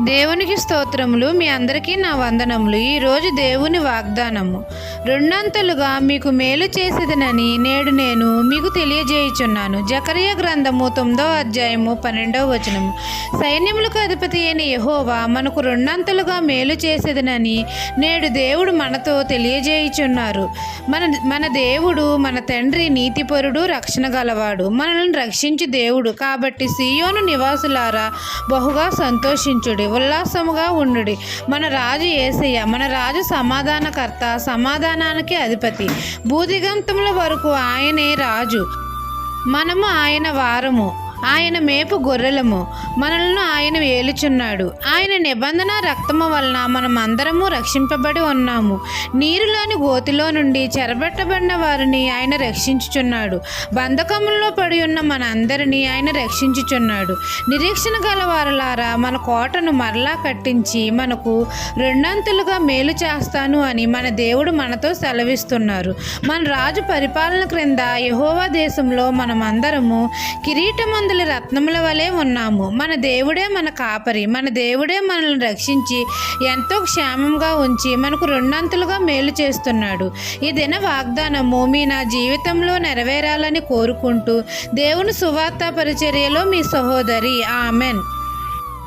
దేవునికి స్తోత్రములు. మీ అందరికీ నా వందనములు. ఈరోజు దేవుని వాగ్దానము, రెండంతలుగా మీకు మేలు చేసేదనని నేడు నేను మీకు తెలియజేయుచున్నాను. జకరియా గ్రంథము 9వ అధ్యాయము 12వ వచనము. సైన్యములకు అధిపతి అయిన యెహోవా మనకు రెండంతలుగా మేలు చేసేదనని నేడు దేవుడు మనతో తెలియజేయుచున్నారు. మన దేవుడు, మన తండ్రి నీతిపరుడు, రక్షణ గలవాడు, మనల్ని రక్షించు దేవుడు. కాబట్టి సీయోను నివాసులారా బహుగా సంతోషించుడి, ఉల్లాసముగా ఉండుడి. మన రాజు యేసయ్య, మన రాజు సమాధానకర్త, సమాధానానికి అధిపతి. భూదిగంతముల వరకు ఆయనే రాజు. మనము ఆయన వారము, ఆయన మేపు గొర్రెలము. మనలను ఆయన ఏలుచున్నాడు. ఆయన నిబంధన రక్తము వలన మనమందరము రక్షింపబడి ఉన్నాము. నీరులోని గోతిలో నుండి చెరబట్టబడిన వారిని ఆయన రక్షించుచున్నాడు. బంధకముల్లో పడి ఉన్న మనందరినీ ఆయన రక్షించుచున్నాడు. నిరీక్షణ గల వారలారా, మన కోటను మరలా కట్టించి మనకు రెండంతలుగా మేలు చేస్తాను అని మన దేవుడు మనతో సెలవిస్తున్నారు. మన రాజు పరిపాలన క్రింద యెహోవా దేశంలో మనమందరము కిరీటమందు రత్నముల వలె ఉన్నాము. మన దేవుడే మన కాపరి. మన దేవుడే మనల్ని రక్షించి ఎంతో క్షేమంగా ఉంచి మనకు రెండంతలుగా మేలు చేస్తున్నాడు. ఈ దిన వాగ్దానము నా జీవితంలో నెరవేరాలని కోరుకుంటూ దేవుని సువార్త పరిచర్యలో మీ సహోదరి. ఆమెన్.